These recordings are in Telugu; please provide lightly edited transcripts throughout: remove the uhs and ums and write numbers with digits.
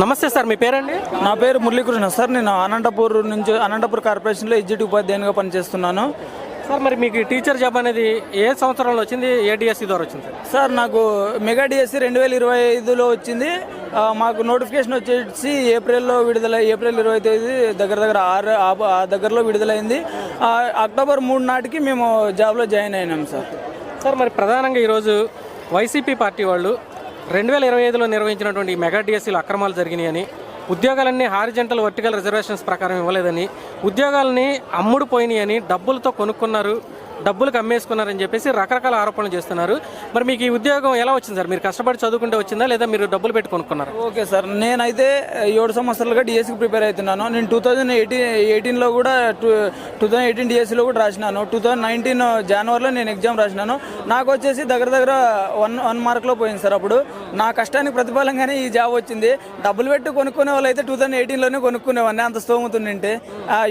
నమస్తే సార్, మీ పేరండి? నా పేరు మురళీకృష్ణ సార్. నేను అనంతపూర్ కార్పొరేషన్లో ఎగ్జిక్యూటివ్ ఉపాధ్యాయునిగా పనిచేస్తున్నాను సార్. మరి మీకు టీచర్ జాబ్ అనేది ఏ సంవత్సరంలో వచ్చింది, ఏ డిఎస్సి ద్వారా వచ్చింది సార్? నాకు మెగా డిఎస్సి 2025లో వచ్చింది. మాకు నోటిఫికేషన్ వచ్చేసి ఏప్రిల్ 25 దగ్గరలో విడుదలైంది. అక్టోబర్ 3 నాటికి మేము జాబ్లో జాయిన్ అయినాం సార్. సార్, మరి ప్రధానంగా ఈరోజు వైసీపీ పార్టీ వాళ్ళు 2025లో నిర్వహించినటువంటి మెగా డిఎస్సీలో అక్రమాలు జరిగినాయని, ఉద్యోగాలన్నీ హారిజంటల్ వర్టికల్ రిజర్వేషన్స్ ప్రకారం ఇవ్వలేదని, ఉద్యోగాలని అమ్ముడు పోయినాయని, డబ్బులతో కొనుక్కున్నారు, డబ్బులకు అమ్మేసుకున్నారని చెప్పేసి రకరకాల ఆరోపణలు చేస్తున్నారు. మరి మీకు ఈ ఉద్యోగం ఎలా వచ్చింది సార్? మీరు కష్టపడి చదువుకుంటే వచ్చిందా, లేదా మీరు డబ్బులు పెట్టి కొనుక్కున్నారు? ఓకే సార్, నేనైతే 7 సంవత్సరాలుగా డిఎస్సికి ప్రిపేర్ అవుతున్నాను. నేను 2018లో కూడా 2018 డిఎస్సిలో కూడా రాసినాను. 2019 జనవరిలో నేను ఎగ్జామ్ రాసినాను. నాకు వచ్చేసి దగ్గర 1 మార్కులో పోయింది సార్. అప్పుడు నా కష్టానికి ప్రతిఫలంగానే ఈ జాబ్ వచ్చింది. డబ్బులు పెట్టి కొనుక్కునే వాళ్ళు అయితే 2018లోనే కొనుక్కునేవాడిని, అంత స్తోమతుంటే.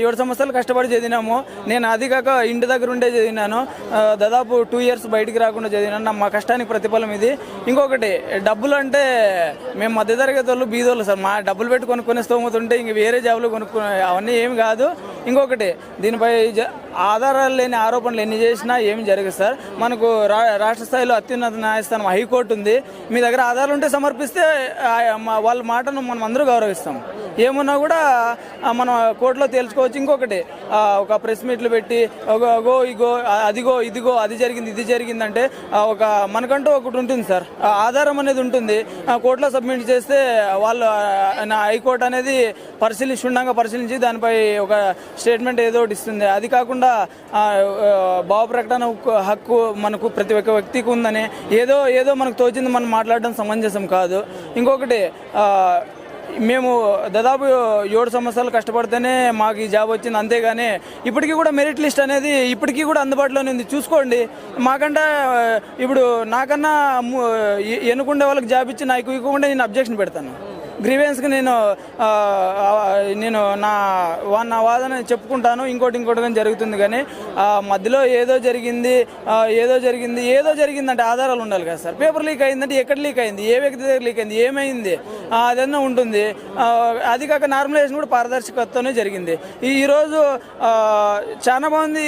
7 సంవత్సరాలు కష్టపడి చదివినాము. నేను అది కాక ఇంటి దగ్గర ఉండే చదివినాను. దాదాపు 2 ఇయర్స్ బయటికి రాకుండా చదివినాను. మా కష్టానికి ప్రతిఫలం ఇది. ఇంకొకటి, డబ్బులు అంటే మేము మధ్యతరగతి వాళ్ళు, బీదోళ్ళు సార్. మా డబ్బులు పెట్టి కొనుక్కునే స్తోమతుంటే ఇంక వేరే జాబులు కొనుక్కునే అవన్నీ ఏమి కాదు. ఇంకొకటి, దీనిపై ఆధారాలు లేని ఆరోపణలు ఎన్ని చేసినా ఏమి జరగదు సార్. మనకు రాష్ట్ర స్థాయిలో అత్యున్నత న్యాయస్థానం హైకోర్టు ఉంది. మీ దగ్గర ఆధారాలు ఉంటే సమర్పిస్తే వాళ్ళ మాటను మనం అందరూ గౌరవిస్తాం. ఏమున్నా కూడా మనం కోర్టులో తేల్చుకోవచ్చు. ఇంకొకటి, ఒక ప్రెస్ మీట్లు పెట్టి ఇదిగో అది జరిగింది, ఇది జరిగిందంటే మనకంటూ ఒకటి ఉంటుంది సార్, ఆధారం అనేది ఉంటుంది. కోర్టులో సబ్మిట్ చేస్తే వాళ్ళు హైకోర్టు అనేది క్షుణ్ణంగా పరిశీలించి దానిపై ఒక స్టేట్మెంట్ ఏదో ఒకటి ఇస్తుంది. అది కాకుండా భావ ప్రకటన హక్కు మనకు ప్రతి ఒక్క వ్యక్తికి ఉందని ఏదో మనకు తోచింది మనం మాట్లాడడం సమంజసం కాదు. ఇంకొకటి, మేము దాదాపు 7 సంవత్సరాలు కష్టపడితేనే మాకు ఈ జాబ్ వచ్చింది. అంతేగాని ఇప్పటికీ కూడా మెరిట్ లిస్ట్ అనేది ఇప్పటికీ కూడా అందుబాటులోనే ఉంది, చూసుకోండి. మాకంటే ఇప్పుడు నాకన్నా ఎన్నుకుండే వాళ్ళకి జాబ్ ఇచ్చి నాకు ఇవ్వకుండా నేను అబ్జెక్షన్ పెడతాను. గ్రీవెన్స్కి నేను నా వాదన చెప్పుకుంటాను. ఇంకోటి కానీ జరుగుతుంది. కానీ మధ్యలో ఏదో జరిగింది అంటే ఆధారాలు ఉండాలి కదా సార్. పేపర్ లీక్ అయిందంటే ఎక్కడ లీక్ అయింది, ఏ వ్యక్తి దగ్గర లీక్ అయింది, ఏమైంది, అదన్నా ఉంటుంది. అది కాక నార్మలైజేషన్ కూడా పారదర్శకతతోనే జరిగింది. ఈరోజు చాలా మంది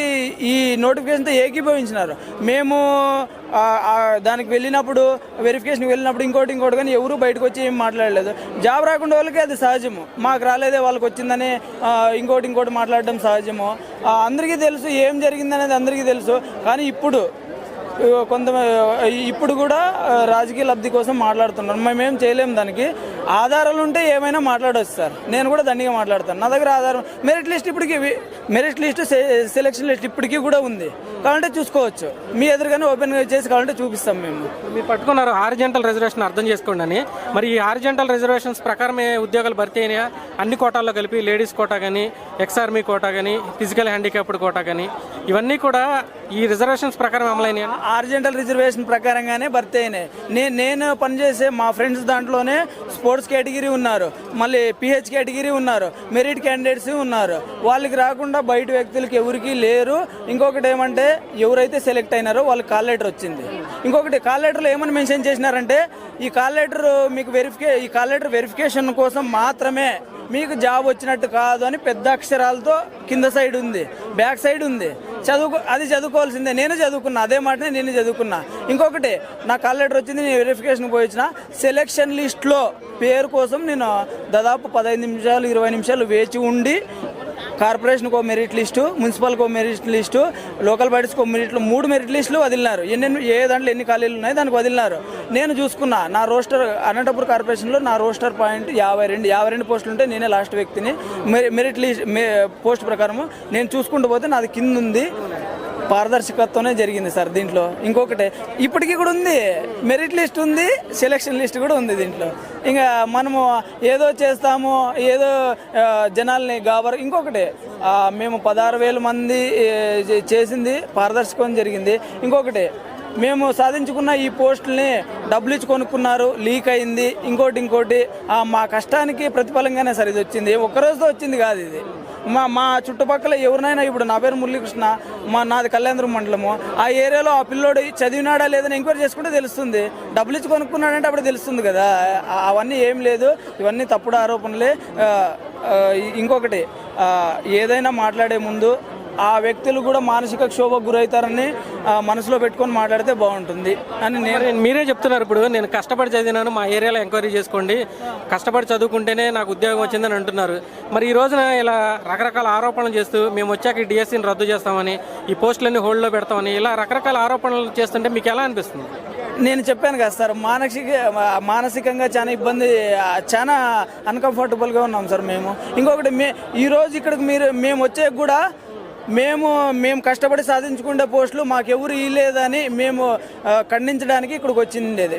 ఈ నోటిఫికేషన్తో ఏకీభవించినారు. మేము దానికి వెళ్ళినప్పుడు, వెరిఫికేషన్కి వెళ్ళినప్పుడు ఇంకోటి కానీ ఎవరు బయటకు వచ్చి ఏం మాట్లాడలేదు. జాబ్ రాకుండా వాళ్ళకి అది సహజము, మాకు రాలేదే వాళ్ళకి వచ్చిందని ఇంకోటి మాట్లాడడం సహజము. అందరికీ తెలుసు ఏం జరిగిందనేది అందరికీ తెలుసు. కానీ ఇప్పుడు కూడా రాజకీయ లబ్ధి కోసం మాట్లాడుతున్నారు. మేమేం చేయలేము. దానికి ఆధారాలు ఉంటే ఏమైనా మాట్లాడవచ్చు సార్. నేను కూడా దండిగా మాట్లాడతాను. నా దగ్గర ఆధారం, మెరిట్ లిస్ట్ సెలక్షన్ లిస్ట్ ఇప్పటికీ కూడా ఉంది. కావాలంటే చూసుకోవచ్చు. మీ ఎదురుగానే ఓపెన్గా చేసి కావాలంటే చూపిస్తాం. మీరు పట్టుకున్నారు హారిజంటల్ రిజర్వేషన్, అర్థం చేసుకోండి అని. మరి ఈ హారిజంటల్ రిజర్వేషన్స్ ప్రకారమే ఉద్యోగాలు భర్తీ అయినాయా? అన్ని కోటాల్లో కలిపి లేడీస్ కోటా కానీ, ఎక్స్ ఆర్మీ కోటా కానీ, ఫిజికల్ హ్యాండిక్యాప్డ్ కోటా కానీ, ఇవన్నీ కూడా ఈ రిజర్వేషన్స్ ప్రకారం అమలైనాయి. హారిజంటల్ రిజర్వేషన్ ప్రకారంగానే భర్తీ అయినాయి. నేను పనిచేసే మా ఫ్రెండ్స్ దాంట్లోనే స్పోర్ట్స్ కేటగిరీ ఉన్నారు, మళ్ళీ పిహెచ్ కేటగిరీ ఉన్నారు, మెరిట్ క్యాండిడేట్స్ ఉన్నారు. వాళ్ళకి రాకుండా బయట వ్యక్తులకి ఎవరికి లేరు. ఇంకొకటి ఏమంటే, ఎవరైతే సెలెక్ట్ అయినారో వాళ్ళకి కాల్ లెటర్ వచ్చింది. ఇంకొకటి, కాల్ లెటర్లో ఏమని మెన్షన్ చేసినారంటే, ఈ కాల్ లెటర్ వెరిఫికేషన్ కోసం మాత్రమే, మీకు జాబ్ వచ్చినట్టు కాదు అని పెద్ద అక్షరాలతో కింద సైడ్ ఉంది, బ్యాక్ సైడ్ ఉంది. అది చదువుకోవాల్సిందే. నేను చదువుకున్నా, అదే మాటనే నేను చదువుకున్నా. ఇంకొకటి, నా కాల్ లెటర్ వచ్చింది, నేను వెరిఫికేషన్కి పోయి వచ్చిన. సెలెక్షన్ లిస్ట్లో పేరు కోసం నేను దాదాపు 15 నిమిషాలు 20 నిమిషాలు వేచి ఉండి, కార్పొరేషన్కి ఒక మెరిట్ లిస్టు, మున్సిపల్కి ఒక మెరిట్ లిస్టు, లోకల్ బాడీస్కి ఒక 3 మెరిట్ లిస్టులు వదిలినారు. ఏ దాంట్లో ఎన్ని ఖాళీలు ఉన్నాయి దానికి వదిలినారు. నేను చూసుకున్నా, నా రోస్టర్ అనంతపూర్ కార్పొరేషన్లో నా రోస్టర్ పాయింట్ 52 పోస్టులు ఉంటే నేనే లాస్ట్ వ్యక్తిని. మెరిట్ లిస్ట్ పోస్ట్ ప్రకారము నేను చూసుకుంటూ పోతే నాది కింద ఉంది. పారదర్శకతతోనే జరిగింది సార్ దీంట్లో. ఇంకొకటి, ఇప్పటికీ కూడా ఉంది, మెరిట్ లిస్ట్ ఉంది, సెలక్షన్ లిస్ట్ కూడా ఉంది దీంట్లో. ఇంకా మనము ఏదో చేస్తాము, ఏదో జనాల్ని ఇంకొకటి, మేము 16,000 మంది చేసింది పారదర్శకం జరిగింది. ఇంకొకటి, మేము సాధించుకున్న ఈ పోస్టుల్ని డబ్బులు ఇచ్చి కొనుక్కున్నారు, లీక్ అయింది, ఇంకోటి మా కష్టానికి ప్రతిఫలంగానే సార్ ఇది వచ్చింది. ఒక్కరోజుతో వచ్చింది కాదు ఇది. మా చుట్టుపక్కల ఎవరినైనా, ఇప్పుడు నా పేరు మురళీకృష్ణ, నాది కళ్యాణదుర్గం మండలము, ఆ ఏరియాలో ఆ పిల్లోడు చదివినాడా లేదని ఎంక్వైరీ చేసుకుంటే తెలుస్తుంది. డబ్బులు ఇచ్చి కొనుక్కున్నాడంటే అప్పుడు తెలుస్తుంది కదా. అవన్నీ ఏం లేదు, ఇవన్నీ తప్పుడు ఆరోపణలే. ఇంకొకటి, ఏదైనా మాట్లాడే ముందు ఆ వ్యక్తులు కూడా మానసిక క్షోభకు గురవుతారని మనసులో పెట్టుకొని మాట్లాడితే బాగుంటుంది అని మీరే చెప్తున్నారు. ఇప్పుడు నేను కష్టపడి చదివినాను, మా ఏరియాలో ఎంక్వైరీ చేసుకోండి, కష్టపడి చదువుకుంటేనే నాకు ఉద్యోగం వచ్చిందని అంటున్నారు. మరి ఈ రోజున ఇలా రకరకాల ఆరోపణలు చేస్తూ మేము వచ్చాక డిఎస్సీని రద్దు చేస్తామని, ఈ పోస్టులన్నీ హోల్డ్లో పెడతామని ఇలా రకరకాల ఆరోపణలు చేస్తుంటే మీకు ఎలా అనిపిస్తుంది? నేను చెప్పాను కదా సార్, మానసికంగా చాలా ఇబ్బంది, చాలా అన్కంఫర్టబుల్గా ఉన్నాం సార్ మేము. ఇంకొకటి, ఈరోజు ఇక్కడికి మేము వచ్చే కూడా మేము కష్టపడి సాధించుకునే పోస్టులు మాకెవరు ఇవ్వలేదని మేము ఖండించడానికి ఇక్కడికి వచ్చిండేది.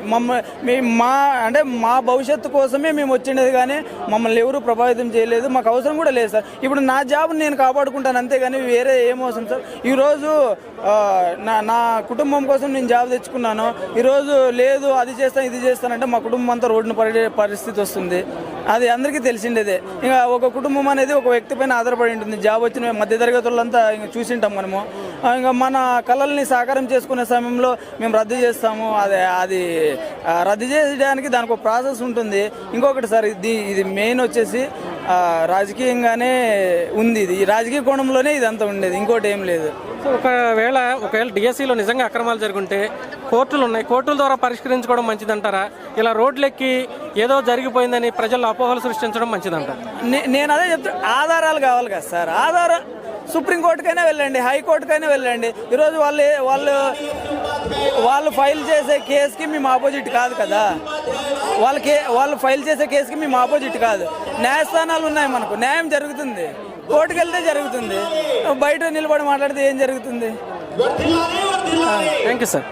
మా భవిష్యత్తు కోసమే మేము వచ్చిండేది, కానీ మమ్మల్ని ఎవరు ప్రభావితం చేయలేదు. మాకు అవసరం కూడా లేదు సార్. ఇప్పుడు నా జాబ్ని నేను కాపాడుకుంటాను అంతేగాని వేరే ఏం అవసరం సార్. ఈరోజు నా కుటుంబం కోసం నేను జాబ్ తెచ్చుకున్నాను, ఈరోజు లేదు అది చేస్తాను ఇది చేస్తానంటే మా కుటుంబం అంతా రోడ్డున పడే పరిస్థితి వస్తుంది. అది అందరికీ తెలిసిండేదే. ఇంకా ఒక కుటుంబం అనేది ఒక వ్యక్తి పైన ఆధారపడి ఉంటుంది. జాబ్ వచ్చిన మధ్యతరగతి వాళ్ళంతా ఇంకా చూసింటాం మనము. ఇంకా మన కళల్ని సాకారం చేసుకునే సమయంలో మేము రద్దు చేస్తాము. అది రద్దు చేయడానికి దానికి ఒక ప్రాసెస్ ఉంటుంది. ఇంకొకటి సార్, ఇది మెయిన్ వచ్చేసి రాజకీయంగానే ఉంది. ఇది రాజకీయ కోణంలోనే ఇదంతా ఉండేది, ఇంకోటి ఏం లేదు. ఒకవేళ డిఎస్సీలో నిజంగా అక్రమాలు జరుగుంటే కోర్టులు ఉన్నాయి, కోర్టుల ద్వారా పరిష్కరించుకోవడం మంచిదంటారా? ఇలా రోడ్లెక్కి ఏదో జరిగిపోయిందని ప్రజల్లో అపోహలు సృష్టించడం మంచిదంటారా? నేను అదే చెప్తాను, ఆధారాలు కావాలి కదా సార్. సుప్రీంకోర్టుకైనా వెళ్ళండి, హైకోర్టుకైనా వెళ్ళండి. ఈరోజు వాళ్ళు ఫైల్ చేసే కేసుకి మేము ఆపోజిట్ కాదు కదా. వాళ్ళు ఫైల్ చేసే కేసుకి మేము ఆపోజిట్ కాదు. న్యాయస్థానాలు ఉన్నాయి, మనకు న్యాయం జరుగుతుంది. కోర్టుకు వెళ్తే జరుగుతుంది, బయట నిలబడి మాట్లాడితే ఏం జరుగుతుంది? Thank you sir.